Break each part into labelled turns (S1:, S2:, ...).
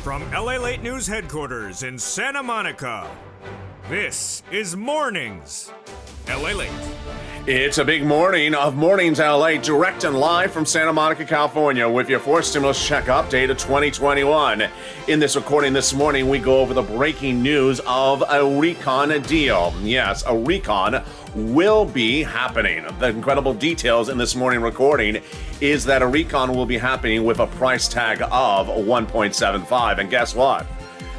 S1: From Lalate News headquarters in Santa Monica, this is Mornings Lalate.
S2: It's a big morning of Mornings LA, direct and live from Santa Monica, California, with your fourth stimulus check update of 2021. In this recording this morning, we go over the breaking news of a recon deal. Yes, a recon will be happening. The incredible details in this morning recording is that a recon will be happening with a price tag of 1.75. And guess what?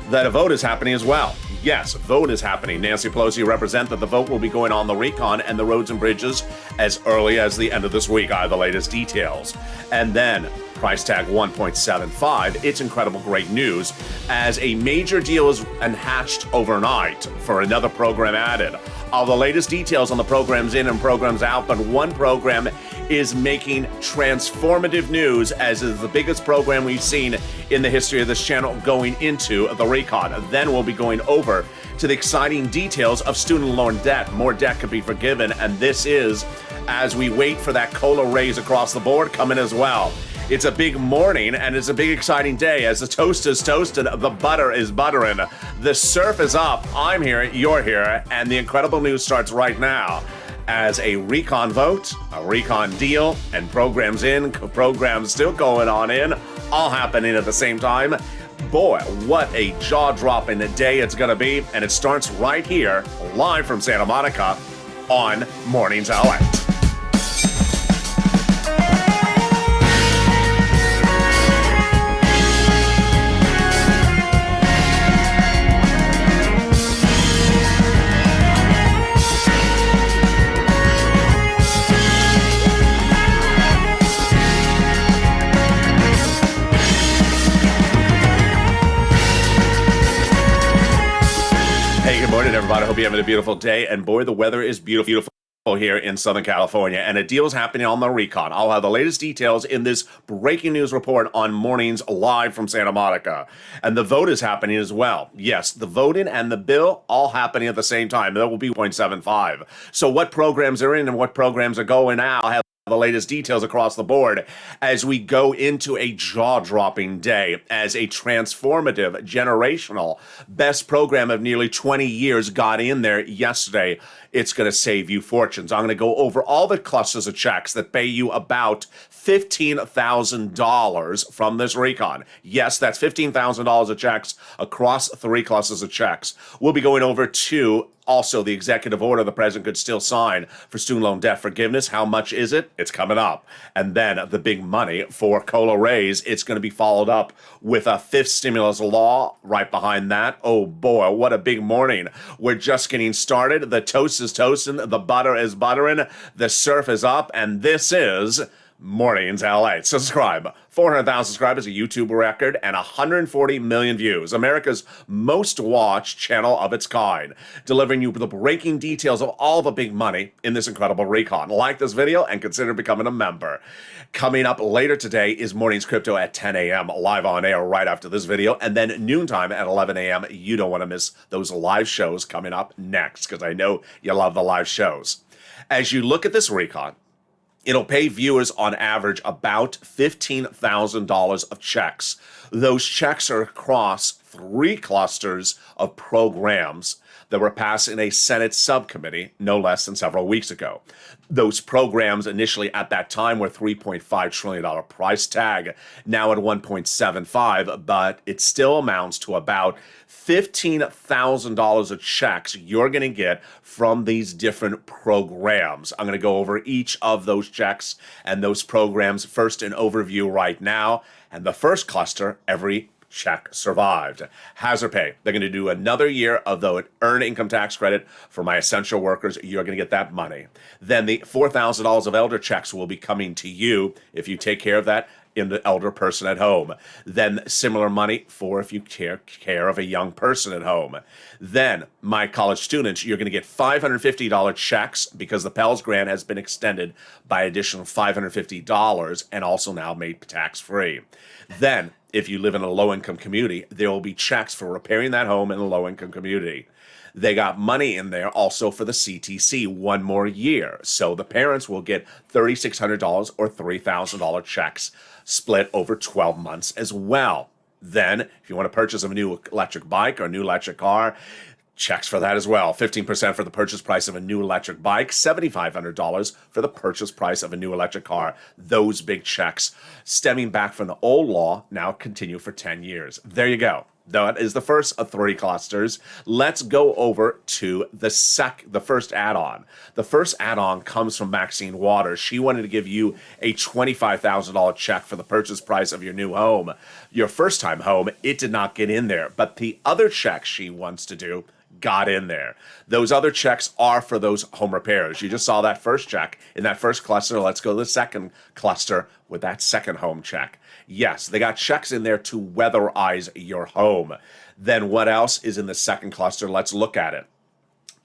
S2: That a vote is happening as well. Yes, vote is happening. Nancy Pelosi represents that the vote will be going on the recon and the roads and bridges as early as the end of this week. I have the latest details. And then price tag 1.75. It's incredible great news as a major deal is hatched overnight for another program added. All the latest details on the programs in and programs out, but one program is making transformative news as is the biggest program we've seen in the history of this channel going into the recon. Then we'll be going over to the exciting details of student loan debt. More debt could be forgiven, and this is as we wait for that COLA raise across the board coming as well. It's a big morning, and it's a big exciting day as the toast is toasted, the butter is buttering, the surf is up, I'm here, you're here, and the incredible news starts right now as a recon vote, a recon deal, and programs in, programs still going on in, all happening at the same time. Boy, what a jaw-dropping day it's going to be, and it starts right here, live from Santa Monica on Mornings LA. Hey, good morning, everybody. Hope you're having a beautiful day. And boy, the weather is beautiful here in Southern California. And a deal is happening on the recon. I'll have the latest details in this breaking news report on Mornings live from Santa Monica. And the vote is happening as well. Yes, the voting and the bill all happening at the same time. That will be 0.75. So what programs are in and what programs are going out? I'll have the latest details across the board as we go into a jaw-dropping day as a transformative, generational, best program of nearly 20 years got in there yesterday. It's going to save you fortunes. I'm going to go over all the clusters of checks that pay you about $15,000 from this recon. Yes, that's $15,000 of checks across 3 clusters of checks. We'll be going over to also the executive order the president could still sign for student loan debt forgiveness. How much is it? It's coming up. And then the big money for COLA raise. It's going to be followed up with a 5th stimulus law right behind that. Oh boy, what a big morning. We're just getting started. The toast is toasting. The butter is buttering. The surf is up. And this is Mornings LA. Subscribe. 400,000 subscribers, a YouTube record, and 140 million views. America's most watched channel of its kind, delivering you the breaking details of all the big money in this incredible recon. Like this video and consider becoming a member. Coming up later today is Mornings Crypto at 10 a.m. live on air right after this video, and then noontime at 11 a.m. You don't want to miss those live shows coming up next because I know you love the live shows. As you look at this recon, it'll pay viewers on average about $15,000 of checks. Those checks are across 3 clusters of programs that were passed in a Senate subcommittee no less than several weeks ago. Those programs initially at that time were $3.5 trillion price tag, now at 1.75, but it still amounts to about $15,000 of checks you're going to get from these different programs. I'm going to go over each of those checks and those programs first in overview right now. And the first cluster, every check survived. Hazard pay. They're going to do another year of the earned income tax credit for my essential workers. You're going to get that money. Then the $4,000 of elder checks will be coming to you if you take care of that in the elder person at home. Then similar money for if you take care of a young person at home. Then my college students, you're going to get $550 checks because the Pell Grant has been extended by additional $550 and also now made tax-free. Then if you live in a low-income community, there will be checks for repairing that home in a low-income community. They got money in there also for the CTC one more year. So the parents will get $3,600 or $3,000 checks split over 12 months as well. Then, if you want to purchase a new electric bike or a new electric car, checks for that as well. 15% for the purchase price of a new electric bike, $7,500 for the purchase price of a new electric car. Those big checks stemming back from the old law now continue for 10 years. There you go. That is the first of 3 clusters. Let's go over to the first add-on. The first add-on comes from Maxine Waters. She wanted to give you a $25,000 check for the purchase price of your new home. Your first-time home, it did not get in there, but the other check she wants to do got in there. Those other checks are for those home repairs. You just saw that first check in that first cluster. Let's go to the second cluster with that second home check. Yes, they got checks in there to weatherize your home. Then what else is in the second cluster? Let's look at it.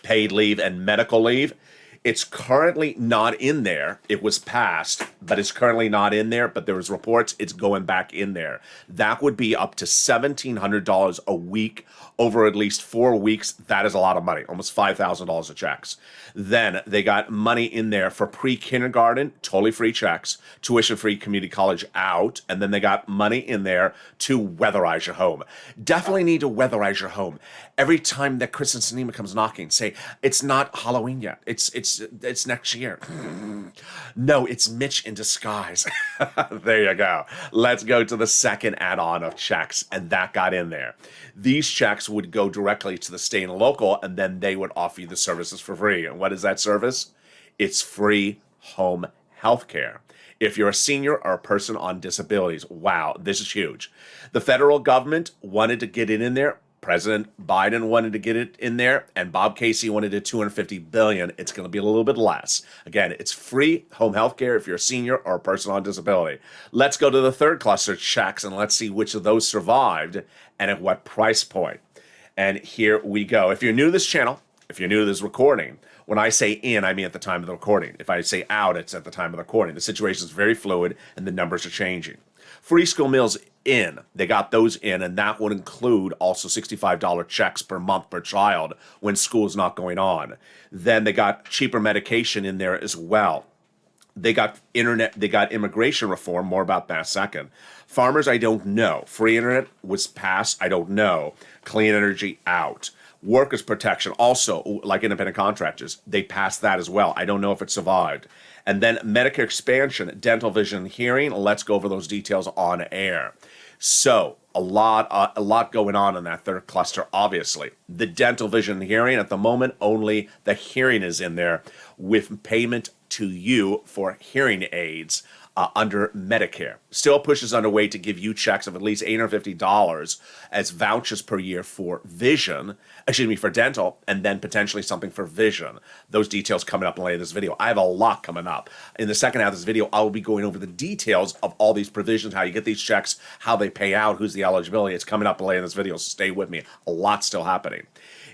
S2: Paid leave and medical leave. It's currently not in there. It was passed, but it's currently not in there. But there was reports it's going back in there. That would be up to $1,700 a week over at least 4 weeks. That is a lot of money, almost $5,000 of checks. Then they got money in there for pre-kindergarten, totally free checks, tuition-free community college out, and then they got money in there to weatherize your home. Definitely need to weatherize your home. Every time that Chris and Sinema comes knocking, say, it's not Halloween yet. It's next year. No, it's Mitch in disguise. There you go. Let's go to the second add-on of checks, and that got in there. These checks would go directly to the state and local, and then they would offer you the services for free. And what is that service? It's free home health care. If you're a senior or a person on disabilities, wow, this is huge. The federal government wanted to get it in there. President Biden wanted to get it in there, and Bob Casey wanted it $250 billion. It's going to be a little bit less. Again, it's free home health care if you're a senior or a person on disability. Let's go to the third cluster, checks, and let's see which of those survived and at what price point. And here we go. If you're new to this channel, if you're new to this recording, when I say in, I mean at the time of the recording. If I say out, it's at the time of the recording. The situation is very fluid, and the numbers are changing. Free school meals in. They got those in, and that would include also $65 checks per month per child when school's not going on. Then they got cheaper medication in there as well. They got internet, they got immigration reform, more about that in a second. Farmers, I don't know. Free internet was passed, I don't know. Clean energy out. Workers' protection, also, like independent contractors, they passed that as well. I don't know if it survived. And then Medicare expansion, dental, vision, and hearing. Let's go over those details on air. So a lot going on in that third cluster, obviously. The dental, vision, and hearing, at the moment, only the hearing is in there with payment to you for hearing aids under Medicare. Still pushes underway to give you checks of at least $850 as vouchers per year for vision, for dental, and then potentially something for vision. Those details coming up later in this video. I have a lot coming up. In the second half of this video, I will be going over the details of all these provisions, how you get these checks, how they pay out, who's the eligibility. It's coming up later in this video, so stay with me. A lot still happening.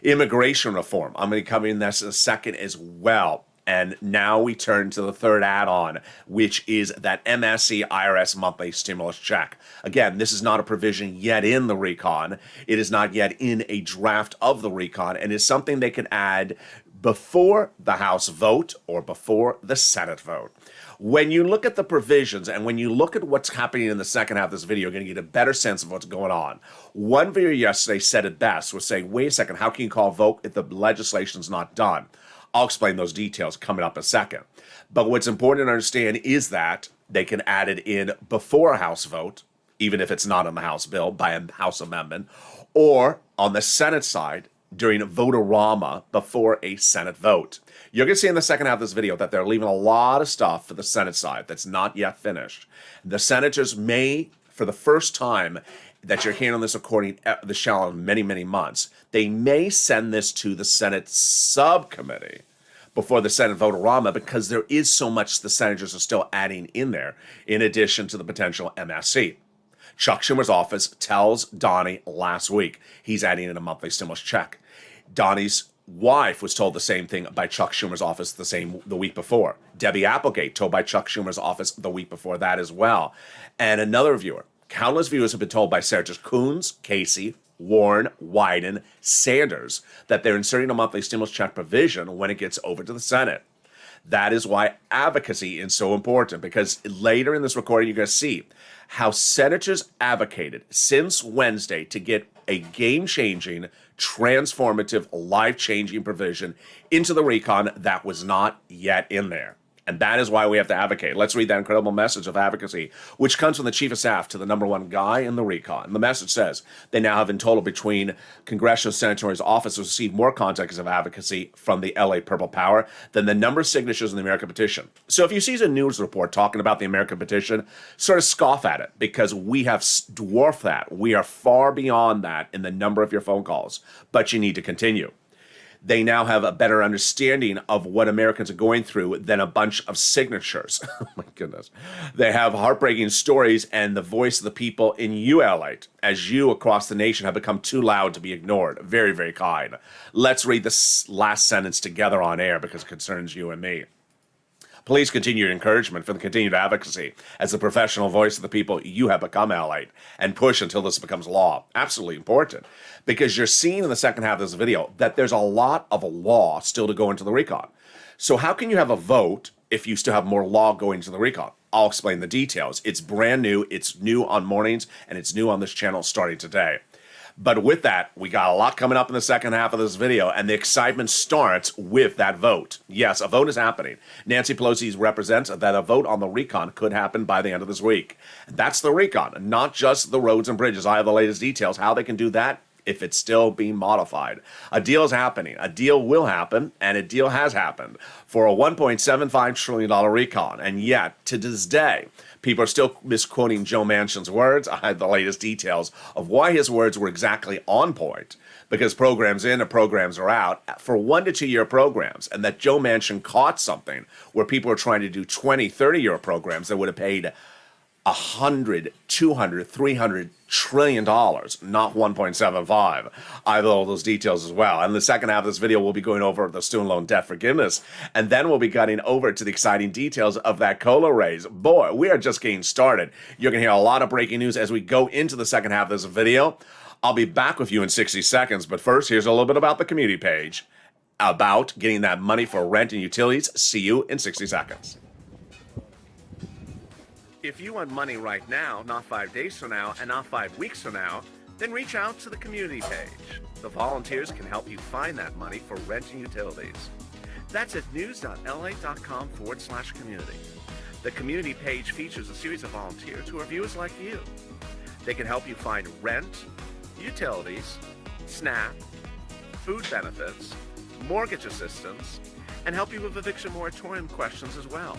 S2: Immigration reform. I'm going to come in this in a second as well. And now we turn to the third add-on, which is that MSC IRS monthly stimulus check. Again, this is not a provision yet in the recon. It is not yet in a draft of the recon, and is something they can add before the House vote or before the Senate vote. When you look at the provisions and when you look at what's happening in the second half of this video, you're going to get a better sense of what's going on. One video yesterday said it best, was saying, wait a second, how can you call a vote if the legislation's not done? I'll explain those details coming up in a second. But what's important to understand is that they can add it in before a House vote, even if it's not on the House bill, by a House amendment, or on the Senate side during a vote-a-rama before a Senate vote. You're going to see in the second half of this video that they're leaving a lot of stuff for the Senate side that's not yet finished. The senators may, for the first time that you're hearing on this recording, the channel in many, many months, they may send this to the Senate subcommittee before the Senate vote-a-rama because there is so much the senators are still adding in there, in addition to the potential MSC. Chuck Schumer's office tells Donnie last week he's adding in a monthly stimulus check. Donnie's wife was told the same thing by Chuck Schumer's office the week before. Debbie Applegate told by Chuck Schumer's office the week before that as well. And another viewer. Countless viewers have been told by Senators Coons, Casey, Warren, Wyden, Sanders that they're inserting a monthly stimulus check provision when it gets over to the Senate. That is why advocacy is so important, because later in this recording, you're going to see how senators advocated since Wednesday to get a game-changing, transformative, life-changing provision into the recon that was not yet in there. And that is why we have to advocate. Let's read that incredible message of advocacy, which comes from the chief of staff to the number one guy in the recon. The message says they now have in total between congressional senators' offices received more contacts of advocacy from the LA Purple Power than the number of signatures in the American Petition. So if you see a news report talking about the American Petition, sort of scoff at it, because we have dwarfed that. We are far beyond that in the number of your phone calls, but you need to continue. They now have a better understanding of what Americans are going through than a bunch of signatures. Oh my goodness. They have heartbreaking stories and the voice of the people in you, Lalate, as you across the nation have become too loud to be ignored. Very, very kind. Let's read this last sentence together on air because it concerns you and me. Please continue your encouragement for the continued advocacy as the professional voice of the people you have become, Lalate, and push until this becomes law. Absolutely important, because you're seeing in the second half of this video that there's a lot of law still to go into the recon. So how can you have a vote if you still have more law going into the recon? I'll explain the details. It's brand new. It's new on mornings, and it's new on this channel starting today. But with that, we got a lot coming up in the second half of this video, and the excitement starts with that vote. Yes, a vote is happening. Nancy Pelosi represents that a vote on the recon could happen by the end of this week. That's the recon, not just the roads and bridges. I have the latest details, how they can do that if it's still being modified. A deal is happening. A deal will happen, and a deal has happened for a $1.75 trillion recon. And yet, to this day, people are still misquoting Joe Manchin's words. I have the latest details of why his words were exactly on point, because programs in and programs are out for 1 to 2 year programs, and that Joe Manchin caught something where people are trying to do 20, 30 year programs that would have paid $100, $200, $300 trillion, not 1.75. I have all those details as well. And the second half of this video, we'll be going over the student loan debt forgiveness, and then we'll be getting over to the exciting details of that COLA raise. Boy, we are just getting started. You're going to hear a lot of breaking news as we go into the second half of this video. I'll be back with you in 60 seconds, but first, here's a little bit about the community page, about getting that money for rent and utilities. See you in 60 seconds. If you want money right now, not 5 days from now, and not 5 weeks from now, then reach out to the community page. The volunteers can help you find that money for rent and utilities. That's at news.la.com/community. The community page features a series of volunteers who are viewers like you. They can help you find rent, utilities, SNAP, food benefits, mortgage assistance, and help you with eviction moratorium questions as well.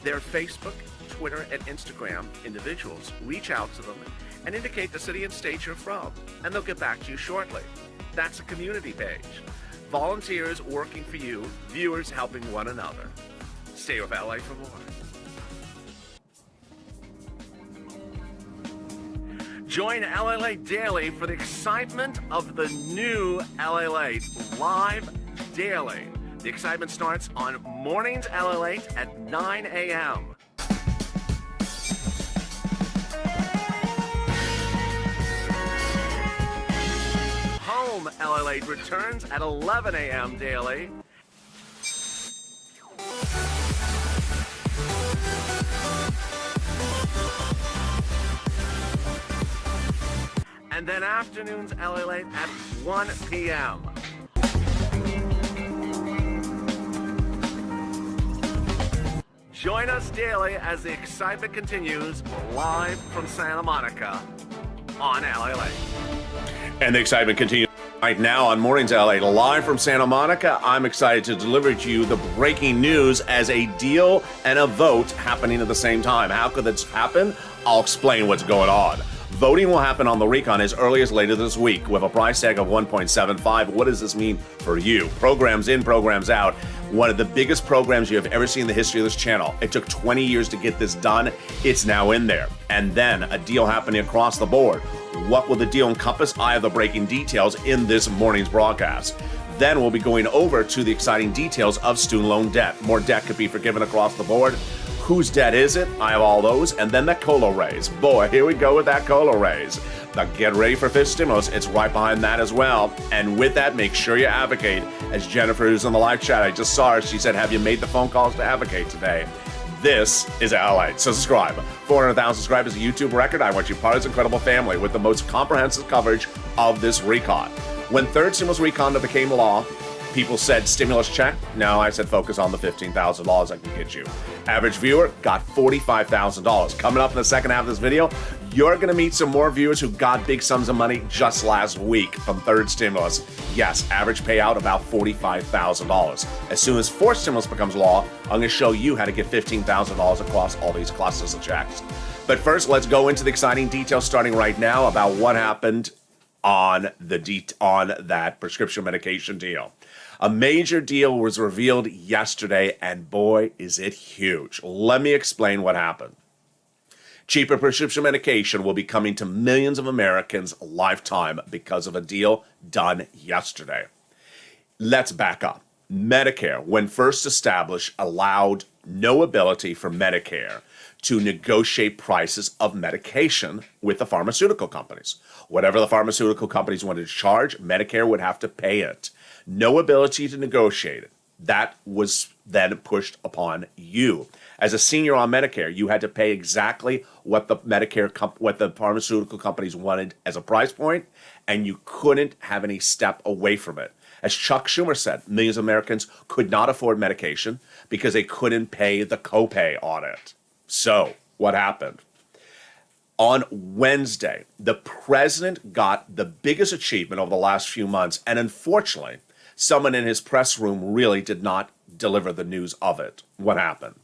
S2: Their Facebook, Twitter, and Instagram individuals reach out to them and indicate the city and state you're from, and they'll get back to you shortly. That's a community page. Volunteers working for you, viewers helping one another. Stay with LA for more. Join Lalate Daily for the excitement of the new Lalate live daily. The excitement starts on Mornings Lalate at 9 a.m. Home Lalate returns at 11 a.m. daily. And then afternoons Lalate at 1 p.m. Join us daily as the excitement continues live from Santa Monica on Lalate. And the excitement continues right now on Mornings Lalate, live from Santa Monica. I'm excited to deliver to you the breaking news as a deal and a vote happening at the same time. How could this happen? I'll explain what's going on. Voting will happen on the recon as early as later this week with a price tag of $1.75. What does this mean for you? Programs in, programs out. One of the biggest programs you have ever seen in the history of this channel. It took 20 years to get this done. It's now in there. And then a deal happening across the board. What will the deal encompass? I have the breaking details in this morning's broadcast. Then we'll be going over to the exciting details of student loan debt. More debt could be forgiven across the board. Whose debt is it? I have all those. And then that COLA raise. Boy, here we go with that COLA raise. Now get ready for fifth stimulus. It's right behind that as well. And with that, make sure you advocate. As Jennifer, who's on the live chat, I just saw her. She said, have you made the phone calls to advocate today? This is Lalate. Subscribe. 400,000 subscribers, a YouTube record. I want you part of this incredible family with the most comprehensive coverage of this recon. When third stimulus recon became law, people said stimulus check. No, I said focus on the $15,000 I can get you. Average viewer got $45,000. Coming up in the second half of this video, you're going to meet some more viewers who got big sums of money just last week from third stimulus. Yes, average payout about $45,000. As soon as fourth stimulus becomes law, I'm going to show you how to get $15,000 across all these clusters of checks. But first, let's go into the exciting details starting right now about what happened on that prescription medication deal. A major deal was revealed yesterday, and boy, is it huge. Let me explain what happened. Cheaper prescription medication will be coming to millions of Americans lifetime because of a deal done yesterday. Let's back up. Medicare, when first established, allowed no ability for Medicare to negotiate prices of medication with the pharmaceutical companies. Whatever the pharmaceutical companies wanted to charge, Medicare would have to pay it. No ability to negotiate it. That was then pushed upon you. As a senior on Medicare, you had to pay exactly what the what the pharmaceutical companies wanted as a price point, and you couldn't have any step away from it. As Chuck Schumer said, millions of Americans could not afford medication because they couldn't pay the copay on it. So, what happened? On Wednesday, the president got the biggest achievement over the last few months, and unfortunately, someone in his press room really did not deliver the news of it. What happened?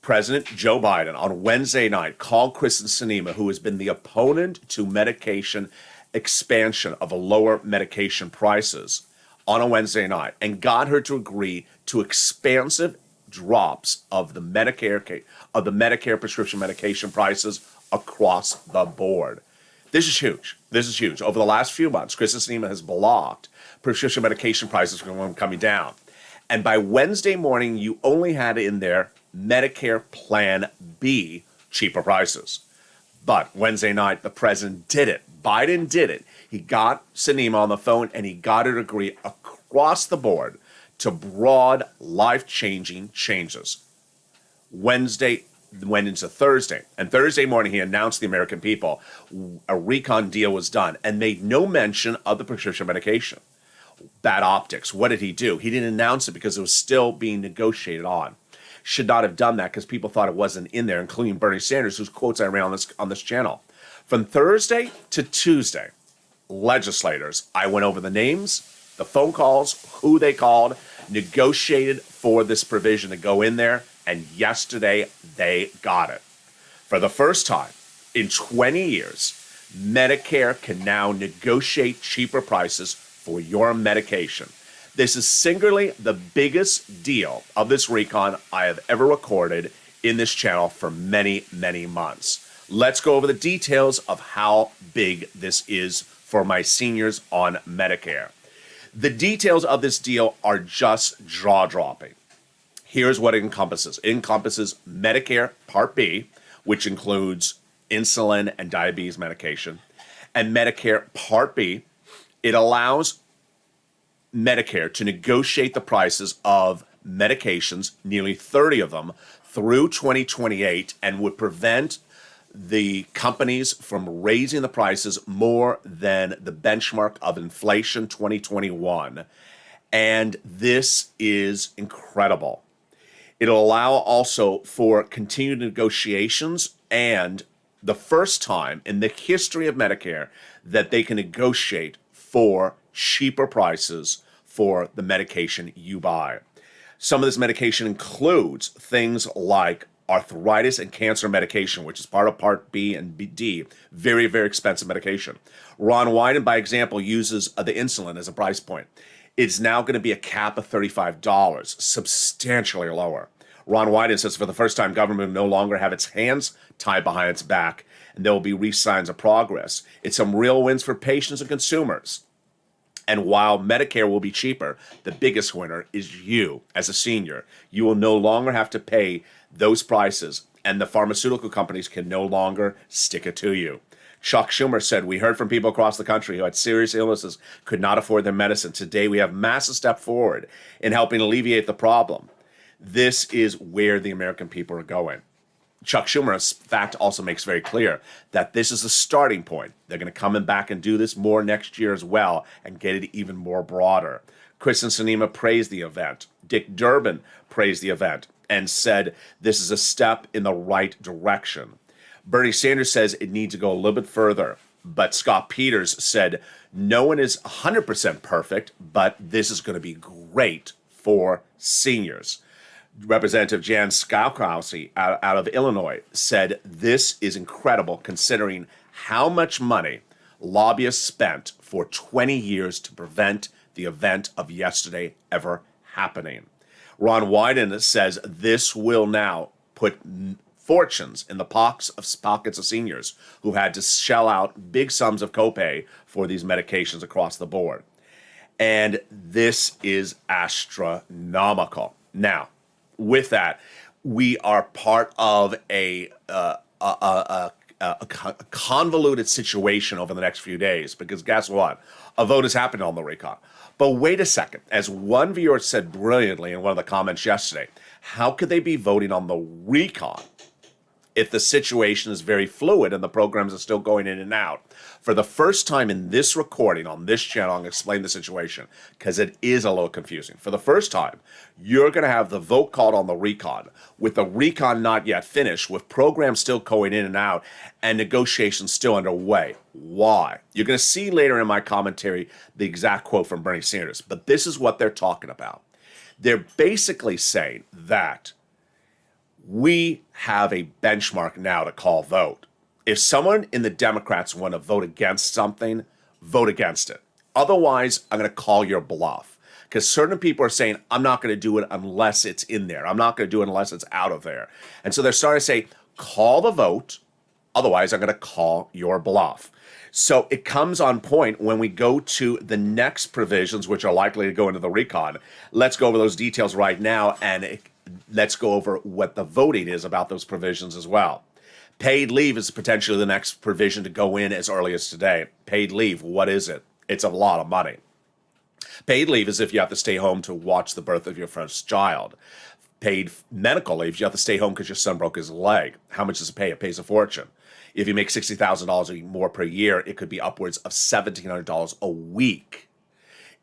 S2: President Joe Biden on Wednesday night called Kristen Sinema, who has been the opponent to medication expansion of lower medication prices, on a Wednesday night, and got her to agree to expansive drops of the Medicare prescription medication prices across the board. This is huge. This is huge. Over the last few months, Kristen Sinema has blocked prescription medication prices from coming down. And by Wednesday morning, you only had in there Medicare Plan B cheaper prices. But Wednesday night, the president did it. Biden did it. He got Sinema on the phone and he got her to agree across the board to broad, life-changing changes. Wednesday went into Thursday. And Thursday morning, he announced to the American people a recon deal was done and made no mention of the prescription medication. Bad optics. What did he do? He didn't announce it because it was still being negotiated on. Should not have done that because people thought it wasn't in there, including Bernie Sanders, whose quotes I ran on this channel. From Thursday to Tuesday, legislators, I went over the names, the phone calls, who they called, negotiated for this provision to go in there, and yesterday they got it. For the first time in 20 years, Medicare can now negotiate cheaper prices for your medication. This is singularly the biggest deal of this recon I have ever recorded in this channel for many, many months. Let's go over the details of how big this is for my seniors on Medicare. The details of this deal are just jaw-dropping. Here's what it encompasses. It encompasses Medicare Part B, which includes insulin and diabetes medication, and Medicare Part B. It allows Medicare to negotiate the prices of medications, nearly 30 of them, through 2028, and would prevent the companies from raising the prices more than the benchmark of inflation 2021. And this is incredible. It'll allow also for continued negotiations and the first time in the history of Medicare that they can negotiate for cheaper prices for the medication you buy. Some of this medication includes things like arthritis and cancer medication, which is part of Part B and D. Very, very expensive medication. Ron Wyden, by example, uses the insulin as a price point. It's now going to be a cap of $35, substantially lower. Ron Wyden says for the first time, government will no longer have its hands tied behind its back, and there will be signs of progress. It's some real wins for patients and consumers. And while Medicare will be cheaper, the biggest winner is you as a senior. You will no longer have to pay those prices, and the pharmaceutical companies can no longer stick it to you. Chuck Schumer said, "We heard from people across the country who had serious illnesses, could not afford their medicine. Today, we have massive step forward in helping alleviate the problem." This is where the American people are going. Chuck Schumer, in fact, also makes very clear that this is a starting point. They're going to come back and do this more next year as well and get it even more broader. Kristen Sinema praised the event. Dick Durbin praised the event and said this is a step in the right direction. Bernie Sanders says it needs to go a little bit further. But Scott Peters said no one is 100% perfect, but this is going to be great for seniors. Representative Jan Skowkowski out of Illinois said this is incredible considering how much money lobbyists spent for 20 years to prevent the event of yesterday ever happening. Ron Wyden says this will now put fortunes in the pockets of seniors who had to shell out big sums of copay for these medications across the board. And this is astronomical. Now, with that, we are part of a convoluted situation over the next few days because guess what? A vote is happening on the recon. But wait a second. As one viewer said brilliantly in one of the comments yesterday, how could they be voting on the recon if the situation is very fluid and the programs are still going in and out? For the first time in this recording on this channel, I'm going to explain the situation because it is a little confusing. For the first time, you're going to have the vote called on the recon, with the recon not yet finished, with programs still going in and out, and negotiations still underway. Why? You're going to see later in my commentary the exact quote from Bernie Sanders, but this is what they're talking about. They're basically saying that we have a benchmark now to call vote. If someone in the Democrats want to vote against something, vote against it. Otherwise, I'm going to call your bluff. Because certain people are saying, I'm not going to do it unless it's in there. I'm not going to do it unless it's out of there. And so they're starting to say, call the vote. Otherwise, I'm going to call your bluff. So it comes on point when we go to the next provisions, which are likely to go into the recon. Let's go over those details right now, and let's go over what the voting is about those provisions as well. Paid leave is potentially the next provision to go in as early as today. Paid leave, what is it? It's a lot of money. Paid leave is if you have to stay home to watch the birth of your first child. Paid medical leave, you have to stay home because your son broke his leg. How much does it pay? It pays a fortune. If you make $60,000 or more per year, it could be upwards of $1,700 a week.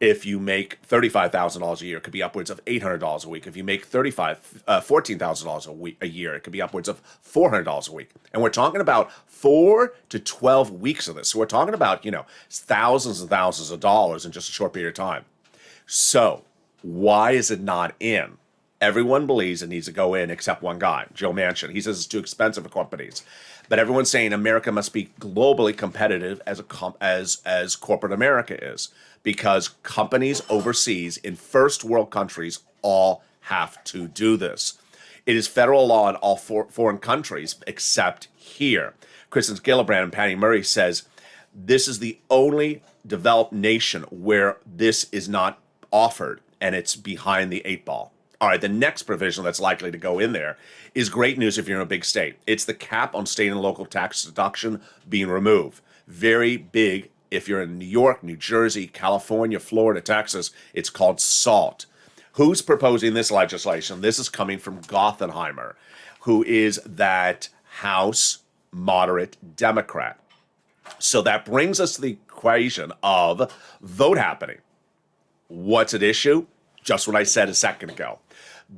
S2: If you make $35,000 a year, it could be upwards of $800 a week. If you make $14,000 a year, it could be upwards of $400 a week. And we're talking about 4 to 12 weeks of this. So we're talking about, thousands and thousands of dollars in just a short period of time. So why is it not in? Everyone believes it needs to go in except one guy, Joe Manchin. He says it's too expensive for companies. But everyone's saying America must be globally competitive as corporate America is, because companies overseas in first world countries all have to do this. It is federal law in all foreign countries except here. Kristen Gillibrand and Patty Murray says this is the only developed nation where this is not offered, and it's behind the 8 ball. All right, the next provision that's likely to go in there is great news if you're in a big state. It's the cap on state and local tax deduction being removed. Very big if you're in New York, New Jersey, California, Florida, Texas. It's called SALT. Who's proposing this legislation? This is coming from Gothenheimer, who is that House moderate Democrat. So that brings us to the equation of vote happening. What's at issue? Just what I said a second ago.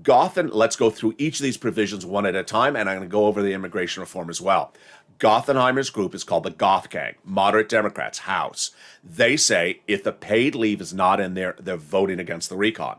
S2: Let's go through each of these provisions one at a time, and I'm going to go over the immigration reform as well. Gothenheimer's group is called the Goth Gang, moderate Democrats, House. They say if the paid leave is not in there, they're voting against the recon.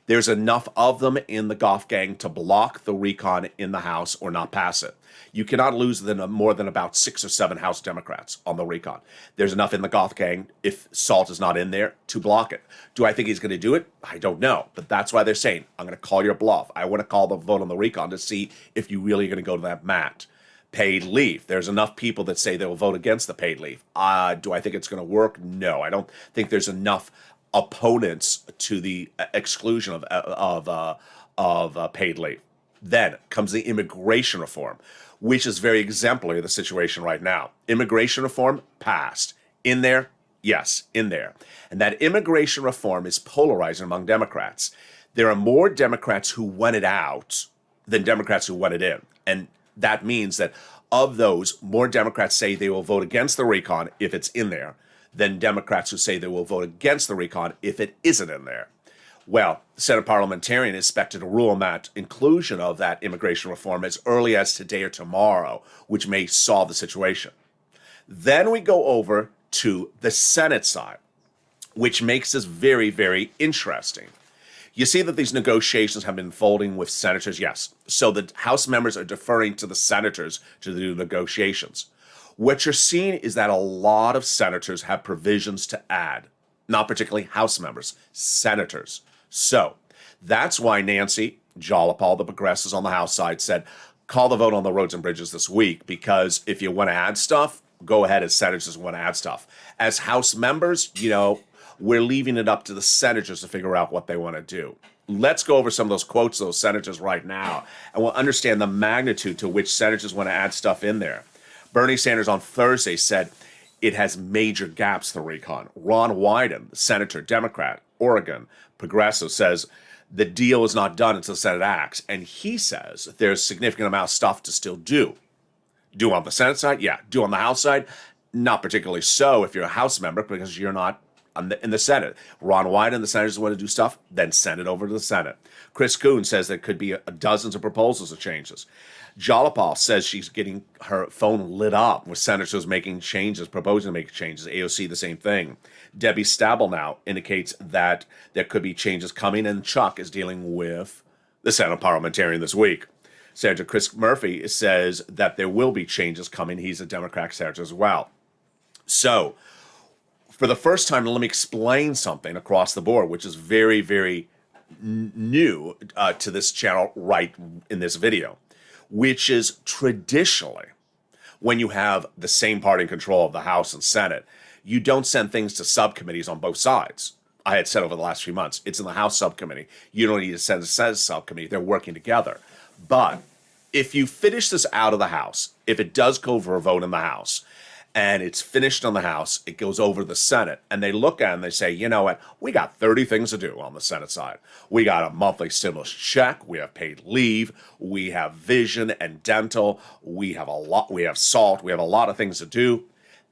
S2: There's enough of them in the Goth Gang to block the recon in the House or not pass it. You cannot lose more than about 6 or 7 House Democrats on the recon. There's enough in the Goth Gang, if SALT is not in there, to block it. Do I think he's going to do it? I don't know. But that's why they're saying, I'm going to call your bluff. I want to call the vote on the recon to see if you really are going to go to that mat. Paid leave. There's enough people that say they will vote against the paid leave. Do I think it's going to work? No, I don't think there's enough opponents to the exclusion of paid leave. Then comes the immigration reform, which is very exemplary of the situation right now. Immigration reform passed. In there? Yes, in there. And that immigration reform is polarizing among Democrats. There are more Democrats who want it out than Democrats who want it in. And that means that of those, more Democrats say they will vote against the recon if it's in there than Democrats who say they will vote against the recon if it isn't in there. Well, the Senate parliamentarian is expected to rule on that inclusion of that immigration reform as early as today or tomorrow, which may solve the situation. Then we go over to the Senate side, which makes this very, very interesting. You see that these negotiations have been unfolding with senators, yes. So the House members are deferring to the senators to do negotiations. What you're seeing is that a lot of senators have provisions to add, not particularly House members, senators. So that's why Nancy Jalopal, the progressives on the House side, said, call the vote on the roads and bridges this week, because if you want to add stuff, go ahead as senators want to add stuff. As House members, we're leaving it up to the senators to figure out what they want to do. Let's go over some of those quotes of those senators right now, and we'll understand the magnitude to which senators want to add stuff in there. Bernie Sanders on Thursday said it has major gaps, the recon. Ron Wyden, senator, Democrat, Oregon, progressive, says the deal is not done until the Senate acts, and he says there's a significant amount of stuff to still do. Do on the Senate side? Yeah. Do on the House side? Not particularly so if you're a House member, because you're not in the Senate. Ron Wyden and the senators want to do stuff, then send it over to the Senate. Chris Coons says there could be dozens of proposals of changes. Jalopal says she's getting her phone lit up with senators making changes, proposing to make changes. AOC, the same thing. Debbie Stabenow indicates that there could be changes coming, and Chuck is dealing with the Senate parliamentarian this week. Senator Chris Murphy says that there will be changes coming. He's a Democratic senator as well. So, for the first time, let me explain something across the board, which is very, very new to this channel right in this video, which is traditionally, when you have the same party in control of the House and Senate, you don't send things to subcommittees on both sides. I had said over the last few months, it's in the House subcommittee. You don't need to send it to the Senate subcommittee. They're working together. But if you finish this out of the House, if it does go for a vote in the House, and it's finished on the House, it goes over to the Senate, and they look at it and they say, you know what, we got 30 things to do on the Senate side. We got a monthly stimulus check, we have paid leave, we have vision and dental, we have SALT, we have a lot of things to do.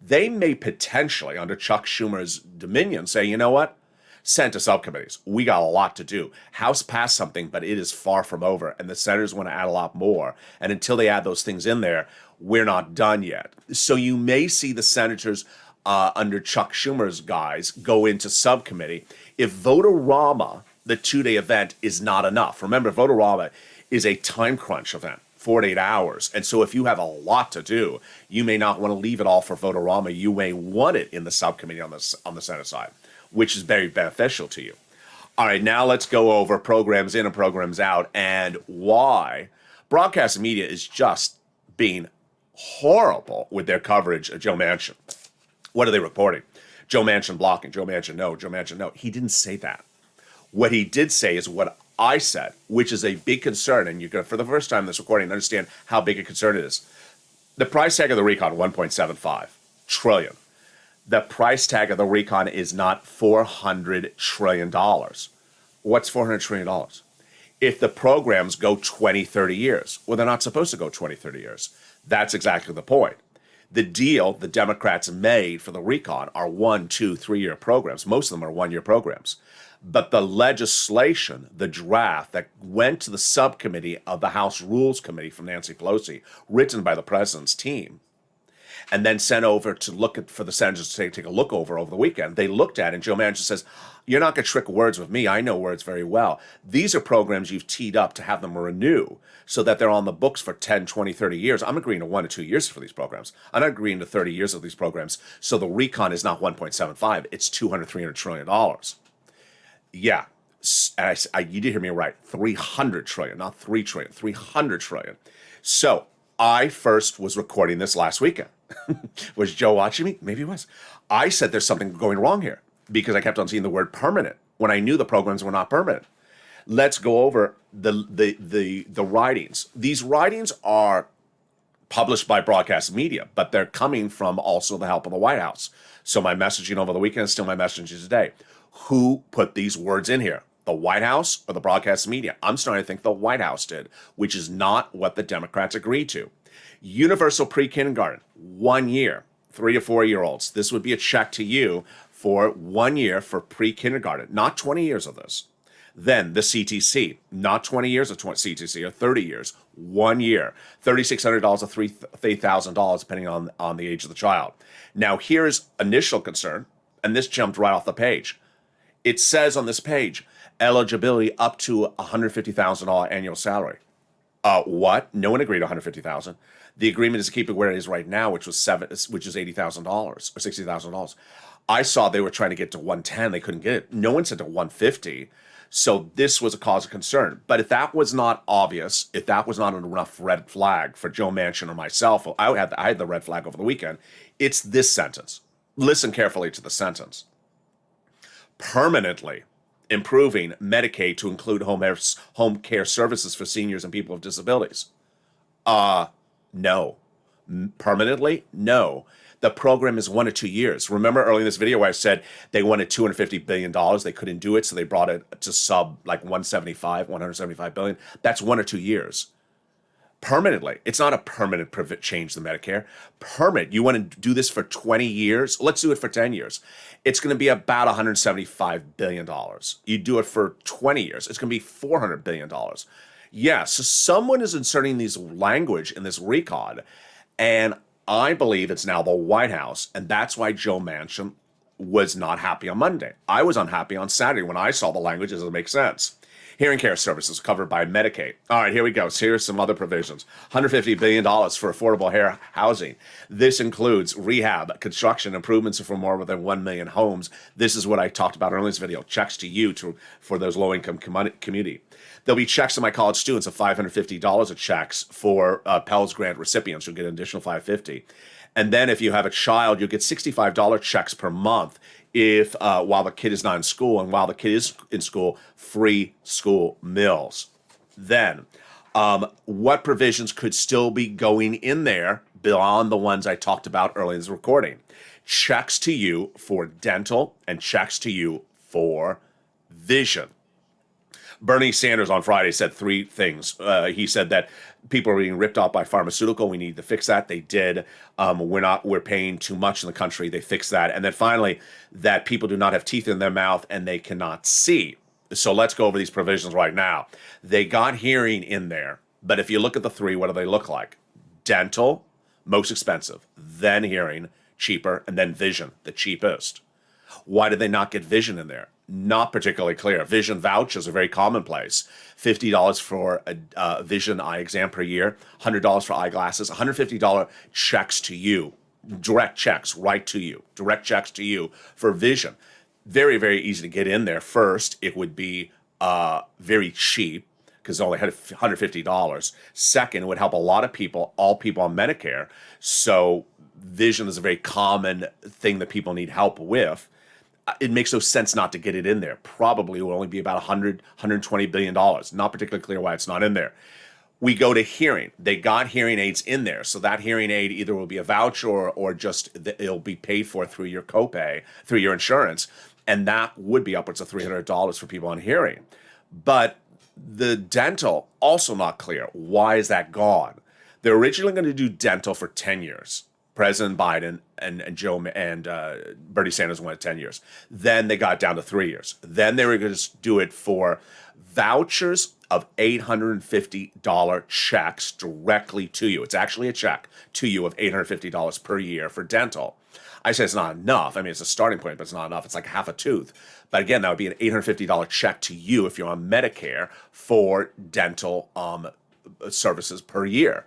S2: They may potentially, under Chuck Schumer's dominion, say, you know what, send to subcommittees. We got a lot to do. House passed something, but it is far from over, and the senators want to add a lot more. And until they add those things in there, we're not done yet. So you may see the senators under Chuck Schumer's guys go into subcommittee if Vote-A-Rama, the two-day event, is not enough. Remember, Vote-A-Rama is a time crunch event, 4 to 8 hours. And so if you have a lot to do, you may not want to leave it all for Vote-A-Rama. You may want it in the subcommittee on the Senate side, which is very beneficial to you. All right, now let's go over programs in and programs out and why broadcast media is just being horrible with their coverage of Joe Manchin. What are they reporting? Joe Manchin blocking, Joe Manchin no, Joe Manchin no. He didn't say that. What he did say is what I said, which is a big concern, and you're going to, for the first time in this recording, understand how big a concern it is. The price tag of the recon, $1.75 trillion. The price tag of the recon is not $400 trillion. What's $400 trillion? If the programs go 20, 30 years, well, they're not supposed to go 20, 30 years. That's exactly the point. The deal the Democrats made for the recon are 1, 2, 3-year programs. Most of them are 1-year programs. But the legislation, the draft that went to the subcommittee of the House Rules Committee from Nancy Pelosi, written by the president's team, and then sent over to for the senators to take a look over the weekend. They looked at it, and Joe Manchin says, you're not going to trick words with me. I know words very well. These are programs you've teed up to have them renew so that they're on the books for 10, 20, 30 years. I'm agreeing to 1 to 2 years for these programs. I'm not agreeing to 30 years of these programs. So the recon is not 1.75. It's $200, $300 trillion. Yeah, you did hear me right. $300 trillion, not $3 trillion, $300 trillion. So I first was recording this last weekend. Was Joe watching me? Maybe he was. I said there's something going wrong here because I kept on seeing the word permanent when I knew the programs were not permanent. Let's go over the writings. These writings are published by broadcast media, but they're coming from also the help of the White House. So my messaging over the weekend is still my messaging today. Who put these words in here? The White House or the broadcast media? I'm starting to think the White House did, which is not what the Democrats agreed to. Universal pre-kindergarten, 1 year, 3 to 4 year olds. This would be a check to you for 1 year for pre-kindergarten, not 20 years of this. Then the CTC, not 20 years of CTC or 30 years, 1 year, $3,600 to $3,000 depending on the age of the child. Now here's initial concern, and this jumped right off the page. It says on this page, eligibility up to $150,000 annual salary. What? No one agreed to $150,000. The agreement is to keep it where it is right now, which is $80,000 or $60,000. I saw they were trying to get to 110. They couldn't get it. No one said to 150. So this was a cause of concern. But if that was not obvious, if that was not enough red flag for Joe Manchin or myself, I had the red flag over the weekend. It's this sentence. Listen carefully to the sentence. Permanently improving Medicaid to include home care services for seniors and people with disabilities. No. Permanently? No. The program is 1 to 2 years. Remember earlier in this video where I said they wanted $250 billion. They couldn't do it, so they brought it to sub like 175 billion. That's 1 or 2 years. Permanently. It's not a permanent change to Medicare. Permanent. You want to do this for 20 years? Let's do it for 10 years. It's going to be about $175 billion. You do it for 20 years. It's going to be $400 billion. Yes, so someone is inserting these language in this recon, and I believe it's now the White House, and that's why Joe Manchin was not happy on Monday. I was unhappy on Saturday when I saw the language. Does it make sense? Hearing care services covered by Medicaid. All right, here we go. So here's some other provisions. $150 billion for affordable housing. This includes rehab, construction, improvements for more than 1 million homes. This is what I talked about earlier in this video. Checks to you for those low-income community. There'll be checks to my college students of $550 of checks for Pell's Grant recipients. You'll get an additional $550. And then if you have a child, you'll get $65 checks per month if while the kid is not in school, and while the kid is in school, free school meals. Then, what provisions could still be going in there beyond the ones I talked about earlier in this recording? Checks to you for dental and checks to you for vision. Bernie Sanders on Friday said 3 things. He said that people are being ripped off by pharmaceutical. We need to fix that. They did. We're paying too much in the country. They fixed that. And then finally, that people do not have teeth in their mouth and they cannot see. So let's go over these provisions right now. They got hearing in there, but if you look at the 3, what do they look like? Dental, most expensive, then hearing, cheaper, and then vision, the cheapest. Why did they not get vision in there? Not particularly clear. Vision vouchers are very commonplace. $50 for a vision eye exam per year, $100 for eyeglasses, $150 checks to you, direct checks right to you, direct checks to you for vision. Very, very easy to get in there. First, it would be very cheap because it only had $150. Second, it would help a lot of people, all people on Medicare. So vision is a very common thing that people need help with. It makes no sense not to get it in there. Probably will only be about $120 billion. Not particularly clear why it's not in there. We go to hearing. They got hearing aids in there. So that hearing aid either will be a voucher or just it'll be paid for through your copay, through your insurance. And that would be upwards of $300 for people on hearing. But the dental, also not clear. Why is that gone? They're originally going to do dental for 10 years. President Biden and Joe and Bernie Sanders wanted 10 years. Then they got down to 3 years. Then they were going to do it for vouchers of $850 checks directly to you. It's actually a check to you of $850 per year for dental. I say it's not enough. I mean, it's a starting point, but it's not enough. It's like half a tooth. But again, that would be an $850 check to you if you're on Medicare for dental services per year.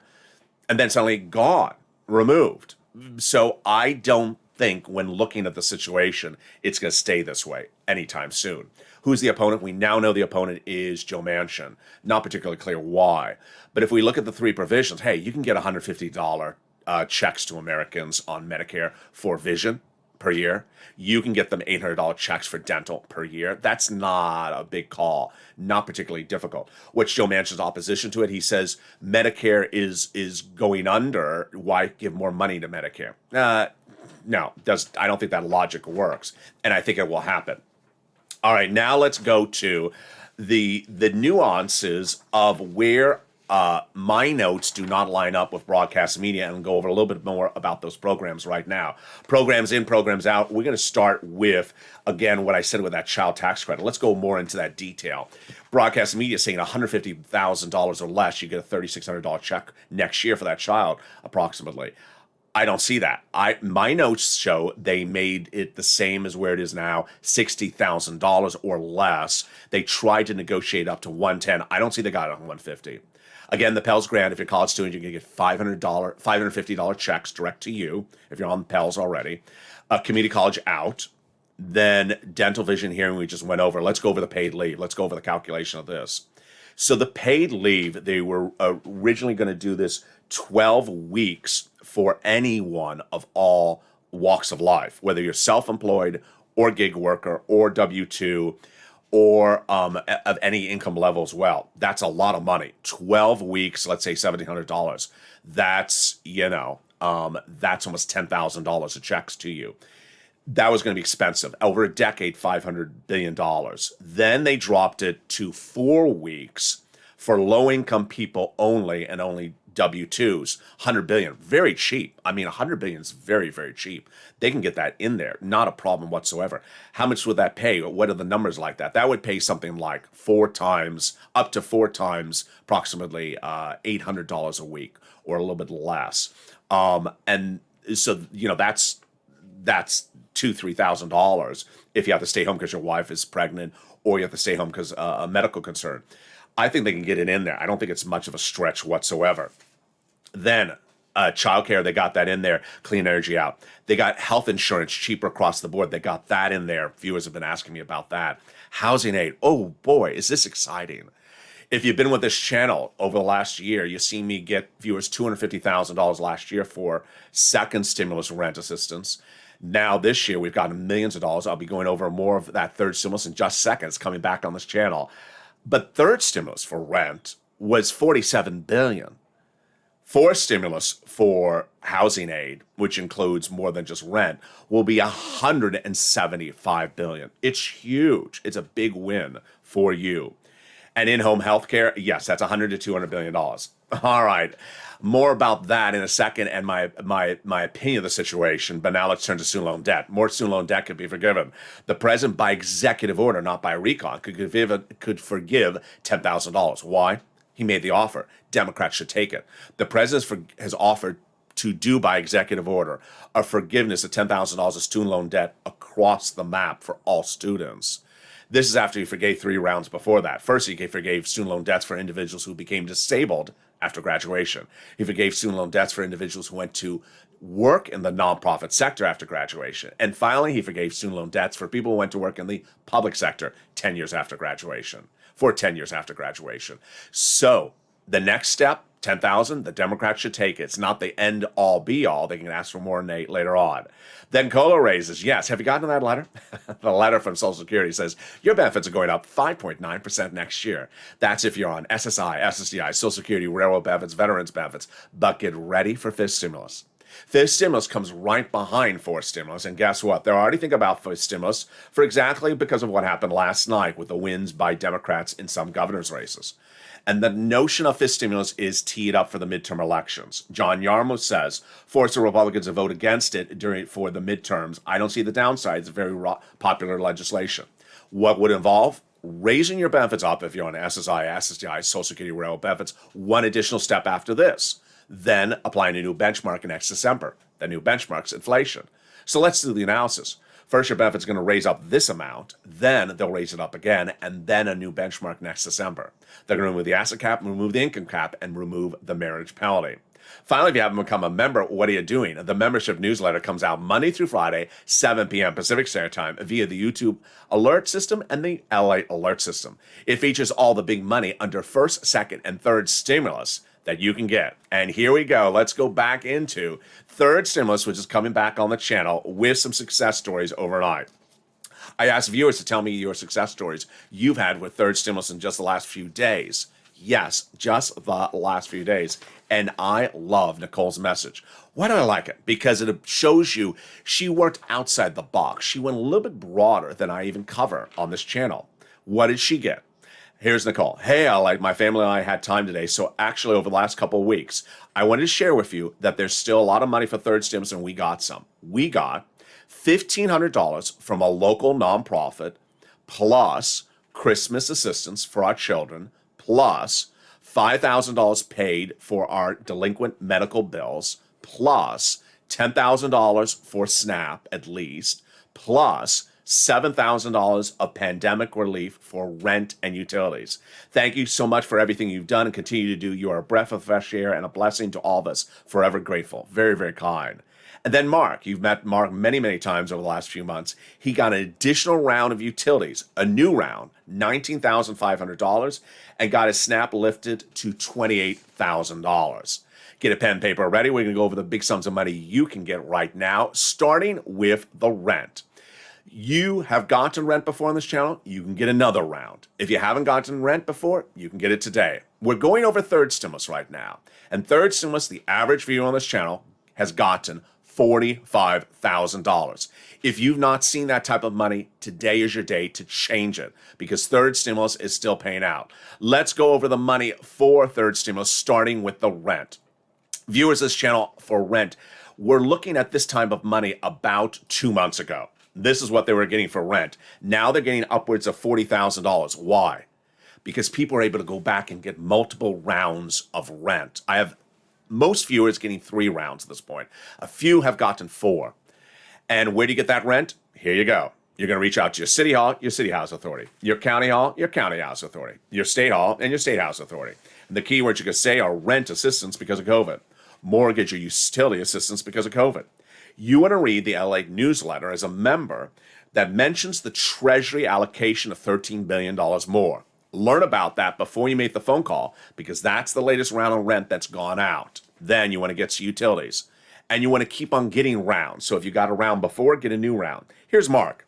S2: And then suddenly gone, removed. So I don't think when looking at the situation, it's going to stay this way anytime soon. Who's the opponent? We now know the opponent is Joe Manchin. Not particularly clear why. But if we look at the three provisions, hey, you can get $150 checks to Americans on Medicare for vision per year. You can get them $800 checks for dental per year. That's not a big call, not particularly difficult. What's Joe Manchin's opposition to it? He says Medicare is going under. Why give more money to Medicare? No, I don't think that logic works, and I think it will happen. All right, now let's go to the nuances of where my notes do not line up with broadcast media, and go over a little bit more about those programs right now. Programs in, programs out. We're going to start with, again, what I said with that child tax credit. Let's go more into that detail. Broadcast media saying $150,000 or less, you get a $3,600 check next year for that child, approximately. I don't see that. My notes show they made it the same as where it is now, $60,000 or less. They tried to negotiate up to $110,000. I don't see they got it on $150,000. Again, the Pell's grant, if you're a college student, you're going to get $550 checks direct to you if you're on Pell's already. Community college out. Then dental vision hearing we just went over. Let's go over the paid leave. Let's go over the calculation of this. So the paid leave, they were originally going to do this 12 weeks for anyone of all walks of life, whether you're self-employed or gig worker or W-2 or of any income level as well. That's a lot of money. 12 weeks, let's say $1,700. That's, that's almost $10,000 of checks to you. That was going to be expensive. Over a decade, $500 billion. Then they dropped it to 4 weeks for low-income people only, and only W-2s. $100 billion, very cheap. I mean, $100 billion is very, very cheap. They can get that in there, not a problem whatsoever. How much would that pay? What are the numbers like that? That would pay something like up to four times, approximately $800 a week, or a little bit less. And so, that's $2,000-$3,000 if you have to stay home because your wife is pregnant, or you have to stay home because a medical concern. I think they can get it in there. I don't think it's much of a stretch whatsoever. Then childcare, they got that in there. Clean energy out. They got health insurance cheaper across the board. They got that in there. Viewers have been asking me about that. Housing aid. Oh boy, is this exciting. If you've been with this channel over the last year, you've seen me get viewers $250,000 last year for second stimulus rent assistance. Now this year, we've gotten millions of dollars. I'll be going over more of that third stimulus in just seconds, coming back on this channel. But third stimulus for rent was $47 billion. Fourth stimulus for housing aid, which includes more than just rent, will be $175 billion. It's huge. It's a big win for you. And in-home healthcare, yes, that's $100 to $200 billion. All right. More about that in a second, and my opinion of the situation. But now let's turn to student loan debt. More student loan debt could be forgiven. The president, by executive order, not by recon, could forgive $10,000. Why? He made the offer. Democrats should take it. The president has offered to do, by executive order, a forgiveness of $10,000 of student loan debt across the map for all students. This is after he forgave 3 rounds before that. First, he forgave student loan debts for individuals who became disabled after graduation. He forgave student loan debts for individuals who went to work in the nonprofit sector after graduation. And finally, he forgave student loan debts for people who went to work in the public sector 10 years after graduation. So the next step, $10,000, the Democrats should take it. It's not the end all be all. They can ask for more later on. Then COLA raises. Yes. Have you gotten that letter? The letter from Social Security says your benefits are going up 5.9% next year. That's if you're on SSI, SSDI, Social Security, railroad benefits, veterans benefits. But get ready for fifth stimulus. Fifth stimulus comes right behind fourth stimulus. And guess what? They're already thinking about fifth stimulus for exactly because of what happened last night with the wins by Democrats in some governor's races. And the notion of fifth stimulus is teed up for the midterm elections. John Yarmuth says, force the Republicans to vote against it for the midterms. I don't see the downside. It's very popular legislation. What would involve? Raising your benefits up if you're on SSI, SSDI, Social Security, railroad benefits, one additional step after this. Then applying a new benchmark next December. The new benchmark's inflation. So let's do the analysis. First, your benefit's going to raise up this amount, then they'll raise it up again, and then a new benchmark next December. They're going to remove the asset cap, remove the income cap, and remove the marriage penalty. Finally, if you haven't become a member, what are you doing? The membership newsletter comes out Monday through Friday, 7 p.m. Pacific Standard Time via the YouTube alert system and the Lalate alert system. It features all the big money under first, second, and third stimulus that you can get. And here we go. Let's go back into third stimulus, which is coming back on the channel with some success stories overnight. I asked viewers to tell me your success stories you've had with third stimulus in just the last few days. Yes, just the last few days. And I love Nicole's message. Why do I like it? Because it shows you she worked outside the box. She went a little bit broader than I even cover on this channel. What did she get? Here's Nicole. Hey, my family and I had time today, so actually over the last couple of weeks, I wanted to share with you that there's still a lot of money for third stimulus, and we got some. We got $1,500 from a local nonprofit, plus Christmas assistance for our children, plus $5,000 paid for our delinquent medical bills, plus $10,000 for SNAP at least, plus $7,000 of pandemic relief for rent and utilities. Thank you so much for everything you've done and continue to do. You are a breath of fresh air and a blessing to all of us. Forever grateful. Very, very kind. And then Mark, you've met Mark many, many times over the last few months. He got an additional round of utilities, a new round, $19,500, and got his SNAP lifted to $28,000. Get a pen and paper ready. We're going to go over the big sums of money you can get right now, starting with the rent. You have gotten rent before on this channel, you can get another round. If you haven't gotten rent before, you can get it today. We're going over third stimulus right now. And third stimulus, the average viewer on this channel has gotten $45,000. If you've not seen that type of money, today is your day to change it because third stimulus is still paying out. Let's go over the money for third stimulus, starting with the rent. Viewers of this channel for rent, we're looking at this type of money about 2 months ago. This is what they were getting for rent. Now they're getting upwards of $40,000. Why? Because people are able to go back and get multiple rounds of rent. I have most viewers getting 3 rounds at this point. A few have gotten 4. And where do you get that rent? Here you go. You're going to reach out to your city hall, your city house authority, your county hall, your county house authority, your state hall, and your state house authority. And the keywords you can say are rent assistance because of COVID, mortgage or utility assistance because of COVID. You want to read the LA newsletter as a member that mentions the Treasury allocation of $13 billion more. Learn about that before you make the phone call because that's the latest round of rent that's gone out. Then you want to get to utilities. And you want to keep on getting rounds. So if you got a round before, get a new round. Here's Mark.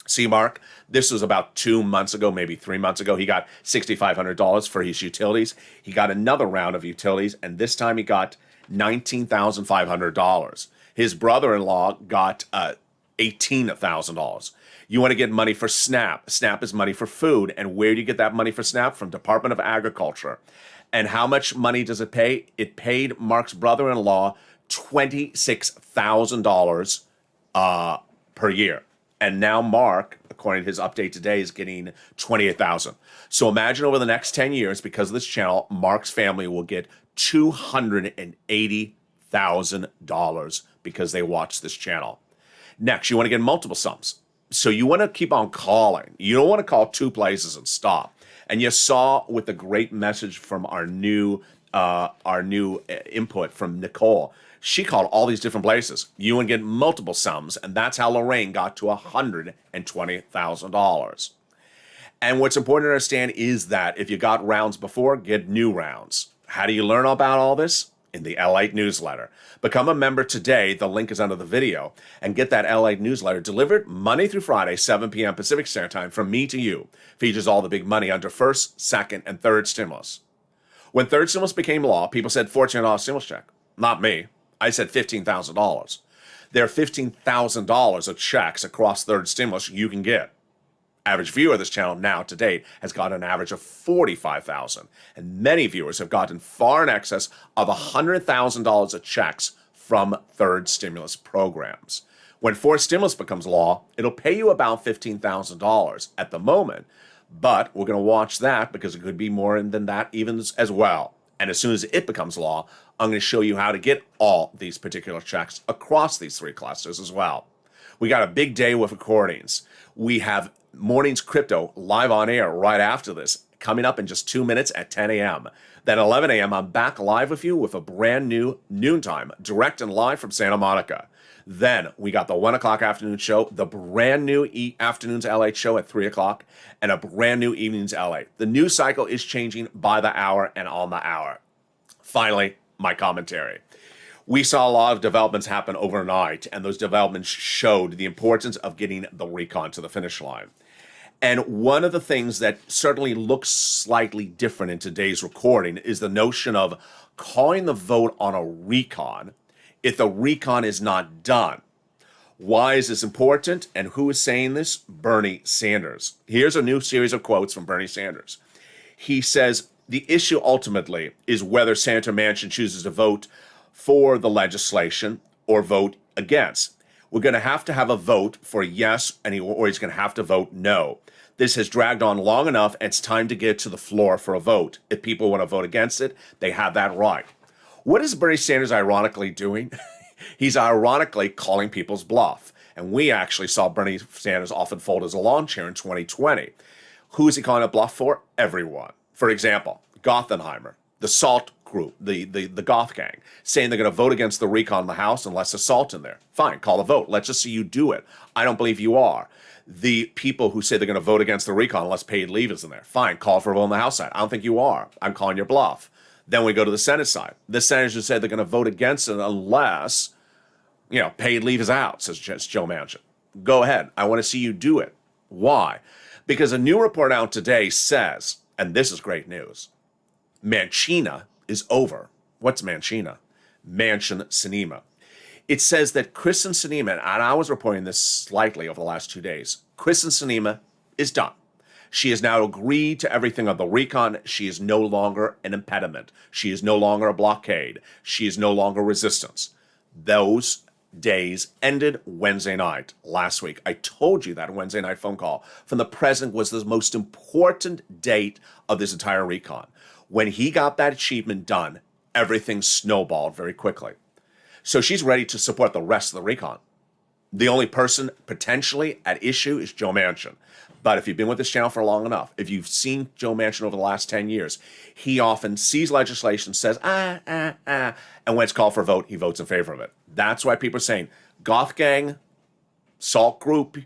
S2: See, Mark, this was about 2 months ago, maybe 3 months ago. He got $6,500 for his utilities. He got another round of utilities, and this time he got $19,500. His brother-in-law got $18,000. You want to get money for SNAP. SNAP is money for food. And where do you get that money for SNAP? From Department of Agriculture. And how much money does it pay? It paid Mark's brother-in-law $26,000 per year. And now Mark, according to his update today, is getting $28,000. So imagine over the next 10 years, because of this channel, Mark's family will get $280,000 because they watch this channel. Next, you want to get multiple sums. So you want to keep on calling. You don't want to call 2 places and stop. And you saw with the great message from our new input from Nicole, she called all these different places. You want to get multiple sums, and that's how Lorraine got to $120,000. And what's important to understand is that if you got rounds before, get new rounds. How do you learn about all this? In the Lalate newsletter. Become a member today. The link is under the video. And get that Lalate newsletter delivered Monday through Friday, 7 p.m. Pacific Standard Time from me to you. Features all the big money under first, second, and third stimulus. When third stimulus became law, people said $1,400 stimulus check. Not me. I said $15,000. There are $15,000 of checks across third stimulus you can get. Average viewer of this channel now to date has got an average of $45,000, and many viewers have gotten far in excess of $100,000 of checks from third stimulus programs. When fourth stimulus becomes law, it'll pay you about $15,000 at the moment, but we're going to watch that because it could be more than that even as well. And as soon as it becomes law, I'm going to show you how to get all these particular checks across these 3 clusters as well. We got a big day with recordings. We have Mornings Crypto live on air right after this. coming up in just 2 minutes at 10 a.m. Then 11 a.m., I'm back live with you with a brand new noontime, direct and live from Santa Monica. Then we got the 1 o'clock afternoon show, the brand new Afternoons LA show at 3 o'clock, and a brand new Evenings LA. The news cycle is changing by the hour and on the hour. Finally, my commentary. We saw a lot of developments happen overnight, and those developments showed the importance of getting the recon to the finish line. And one of the things that certainly looks slightly different in today's recording is the notion of calling the vote on a recon if the recon is not done. Why is this important? And who is saying this? Bernie Sanders. Here's a new series of quotes from Bernie Sanders. He says, the issue ultimately is whether Senator Manchin chooses to vote for the legislation or vote against. We're going to have a vote for yes, or he's going to have to vote no. This has dragged on long enough, and it's time to get to the floor for a vote. If people want to vote against it, they have that right. What is Bernie Sanders ironically doing? He's ironically calling people's bluff. And we actually saw Bernie Sanders often fold as a lawn chair in 2020. Who is he calling a bluff for? Everyone. For example, Gothenheimer, the SALT group, the goth gang, saying they're going to vote against the recon in the House unless there's salt in there. Fine, call the vote. Let's just see you do it. I don't believe you are. The people who say they're going to vote against the recon unless paid leave is in there. Fine, call for a vote on the House side. I don't think you are. I'm calling your bluff. Then we go to the Senate side. The senators who said they're going to vote against it unless, paid leave is out, says Joe Manchin. Go ahead. I want to see you do it. Why? Because a new report out today says, and this is great news, Mancina is over. What's Mancina? Manchin Sinema. It says that Kristen Sinema, and I was reporting this slightly over the last 2 days, Kristen Sinema is done. She has now agreed to everything on the recon. She is no longer an impediment. She is no longer a blockade. She is no longer resistance. Those days ended Wednesday night last week. I told you that Wednesday night phone call from the president was the most important date of this entire recon. When he got that achievement done, everything snowballed very quickly. So she's ready to support the rest of the recon. The only person potentially at issue is Joe Manchin. But if you've been with this channel for long enough, if you've seen Joe Manchin over the last 10 years, he often sees legislation, says, and when it's called for a vote, he votes in favor of it. That's why people are saying, goth gang, SALT group,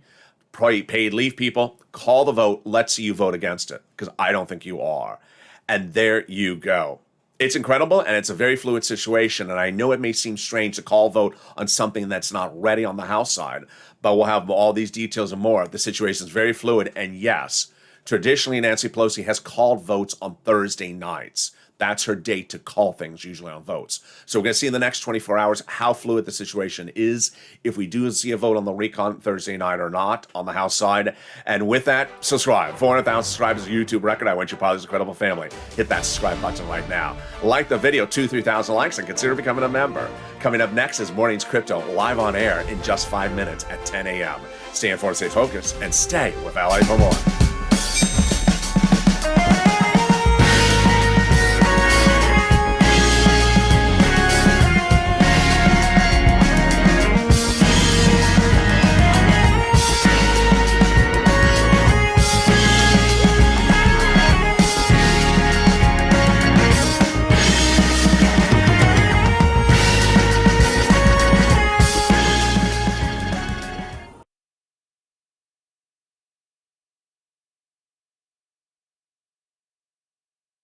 S2: paid leave people, call the vote, let's see you vote against it, because I don't think you are. And there you go. It's incredible, and it's a very fluid situation, and I know it may seem strange to call vote on something that's not ready on the House side, but we'll have all these details and more. The situation is very fluid, and yes, traditionally Nancy Pelosi has called votes on Thursday nights. That's her date to call things, usually on votes. So we're going to see in the next 24 hours how fluid the situation is, if we do see a vote on the recon Thursday night or not on the House side. And with that, subscribe. 400,000 subscribers is a YouTube record. I want you part of this incredible family. Hit that subscribe button right now. Like the video, 2,000-3,000 likes, and consider becoming a member. Coming up next is Mornings Crypto, live on air in just 5 minutes at 10 a.m. Stay informed, stay focused, and stay with LA for more.